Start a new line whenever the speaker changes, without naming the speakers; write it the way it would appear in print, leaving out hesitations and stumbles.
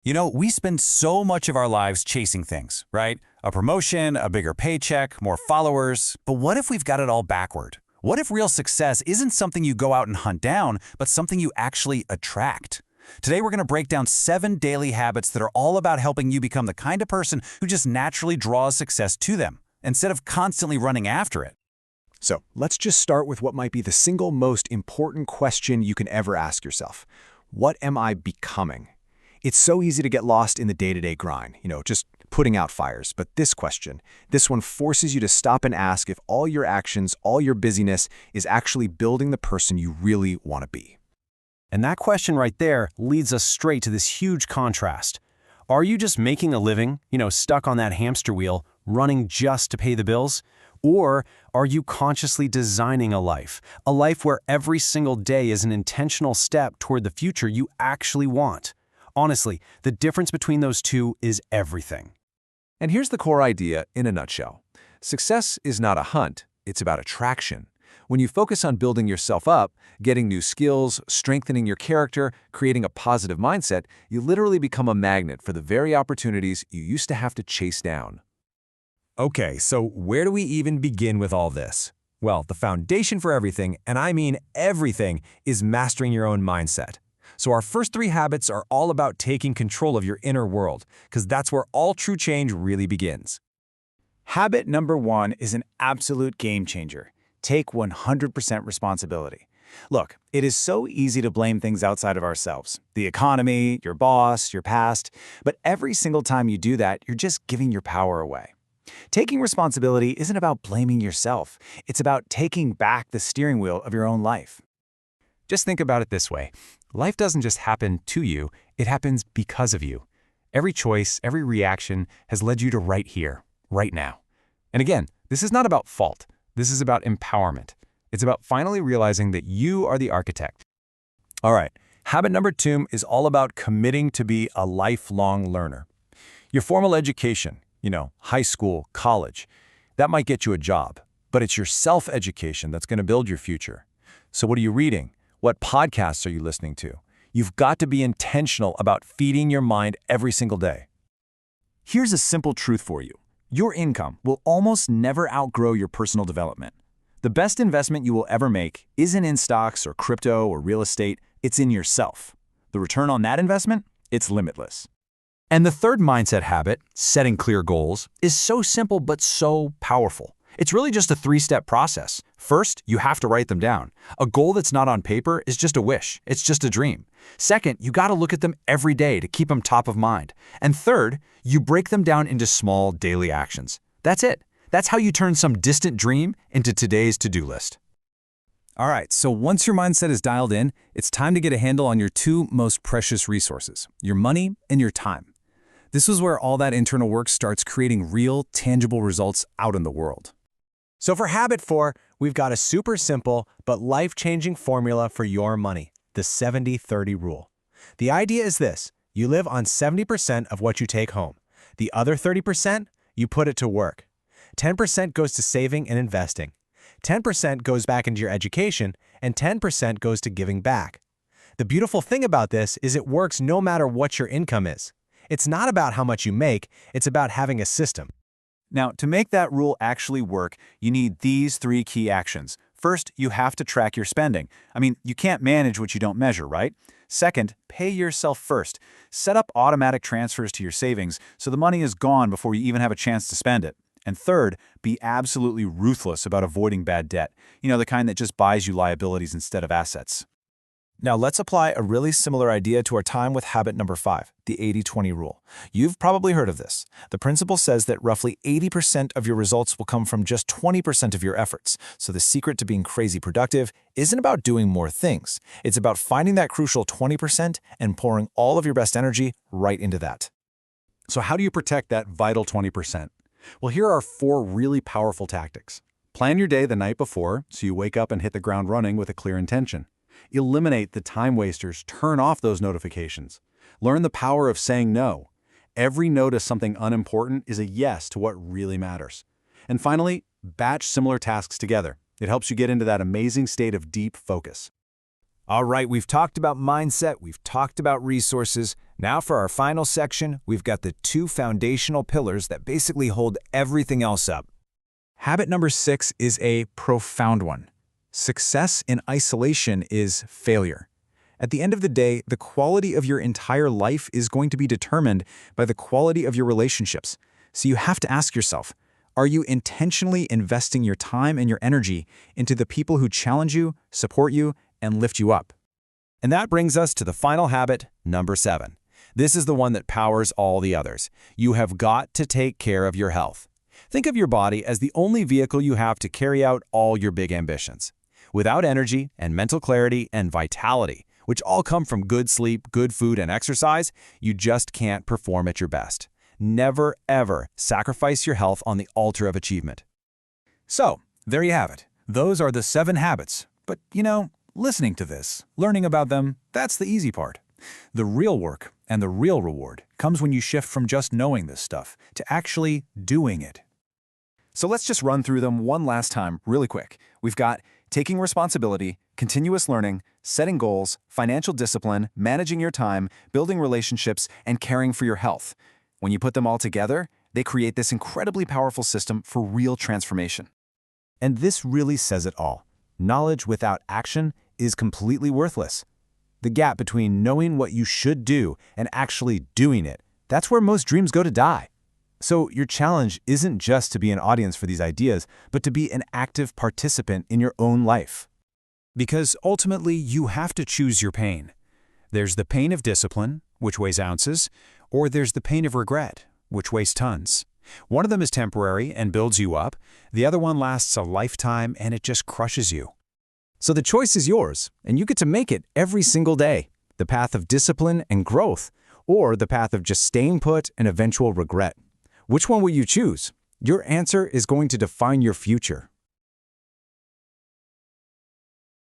You know, we spend so much of our lives chasing things, right? A promotion, a bigger paycheck, more followers. But what if we've got it all backward? What if real success isn't something you go out and hunt down, but something you actually attract? Today, we're going to break down 7 daily habits that are all about helping you become the kind of person who just naturally draws success to them, instead of constantly running after it.
So let's just start with what might be the single most important question you can ever ask yourself. What am I becoming? It's so easy to get lost in the day-to-day grind, just putting out fires. But this question, this one forces you to stop and ask if all your actions, all your busyness is actually building the person you really want to be.
And that question right there leads us straight to this huge contrast. Are you just making a living, stuck on that hamster wheel, running just to pay the bills? Or are you consciously designing a life where every single day is an intentional step toward the future you actually want? Honestly, the difference between those two is everything.
And here's the core idea in a nutshell. Success is not a hunt, it's about attraction. When you focus on building yourself up, getting new skills, strengthening your character, creating a positive mindset, you literally become a magnet for the very opportunities you used to have to chase down.
Okay, so where do we even begin with all this? Well, the foundation for everything, and I mean everything, is mastering your own mindset. So our first 3 habits are all about taking control of your inner world, because that's where all true change really begins.
Habit number 1 is an absolute game changer. Take 100% responsibility. Look, it is so easy to blame things outside of ourselves. The economy, your boss, your past. But every single time you do that, you're just giving your power away. Taking responsibility isn't about blaming yourself. It's about taking back the steering wheel of your own life.
Just think about it this way. Life doesn't just happen to you, it happens because of you. Every choice, every reaction has led you to right here, right now. And again, this is not about fault. This is about empowerment. It's about finally realizing that you are the architect. All right, habit number 2 is all about committing to be a lifelong learner. Your formal education, high school, college, that might get you a job, but it's your self-education that's going to build your future. So what are you reading? What podcasts are you listening to? You've got to be intentional about feeding your mind every single day.
Here's a simple truth for you. Your income will almost never outgrow your personal development. The best investment you will ever make isn't in stocks or crypto or real estate, it's in yourself. The return on that investment, it's limitless.
And the third mindset habit, setting clear goals, is so simple but so powerful. It's really just a 3-step process. First, you have to write them down. A goal that's not on paper is just a wish. It's just a dream. Second, you got to look at them every day to keep them top of mind. And third, you break them down into small daily actions. That's it. That's how you turn some distant dream into today's to-do list. All right, so once your mindset is dialed in, it's time to get a handle on your 2 most precious resources, your money and your time. This is where all that internal work starts creating real, tangible results out in the world.
So for habit 4, we've got a super simple but life-changing formula for your money, the 70-30 rule. The idea is this: you live on 70% of what you take home. The other 30%, you put it to work. 10% goes to saving and investing. 10% goes back into your education, and 10% goes to giving back. The beautiful thing about this is it works no matter what your income is. It's not about how much you make, it's about having a system.
Now, to make that rule actually work, you need these 3 key actions. First, you have to track your spending. You can't manage what you don't measure, right? Second, pay yourself first. Set up automatic transfers to your savings so the money is gone before you even have a chance to spend it. And third, be absolutely ruthless about avoiding bad debt. The kind that just buys you liabilities instead of assets.
Now let's apply a really similar idea to our time with habit number 5, the 80-20 rule. You've probably heard of this. The principle says that roughly 80% of your results will come from just 20% of your efforts. So the secret to being crazy productive isn't about doing more things. It's about finding that crucial 20% and pouring all of your best energy right into that.
So how do you protect that vital 20%? Well, here are 4 really powerful tactics. Plan your day the night before so you wake up and hit the ground running with a clear intention. Eliminate the time wasters, turn off those notifications. Learn the power of saying no. Every no to something unimportant is a yes to what really matters. And finally, batch similar tasks together. It helps you get into that amazing state of deep focus.
All right, we've talked about mindset, we've talked about resources.
Now for our final section, we've got the 2 foundational pillars that basically hold everything else up.
Habit number 6 is a profound one. Success in isolation is failure. At the end of the day, the quality of your entire life is going to be determined by the quality of your relationships. So you have to ask yourself, are you intentionally investing your time and your energy into the people who challenge you, support you, and lift you up?
And that brings us to the final habit, number 7. This is the one that powers all the others. You have got to take care of your health. Think of your body as the only vehicle you have to carry out all your big ambitions. Without energy and mental clarity and vitality, which all come from good sleep, good food, and exercise, you just can't perform at your best. Never, ever sacrifice your health on the altar of achievement.
So, there you have it. Those are the 7 habits. But, listening to this, learning about them, that's the easy part. The real work and the real reward comes when you shift from just knowing this stuff to actually doing it.
So let's just run through them one last time really quick. We've got taking responsibility, continuous learning, setting goals, financial discipline, managing your time, building relationships, and caring for your health. When you put them all together, they create this incredibly powerful system for real transformation.
And this really says it all. Knowledge without action is completely worthless. The gap between knowing what you should do and actually doing it, that's where most dreams go to die. So your challenge isn't just to be an audience for these ideas, but to be an active participant in your own life.
Because ultimately, you have to choose your pain. There's the pain of discipline, which weighs ounces, or there's the pain of regret, which weighs tons. One of them is temporary and builds you up. The other one lasts a lifetime and it just crushes you.
So the choice is yours, and you get to make it every single day. The path of discipline and growth, or the path of just staying put and eventual regret. Which one will you choose? Your answer is going to define your future.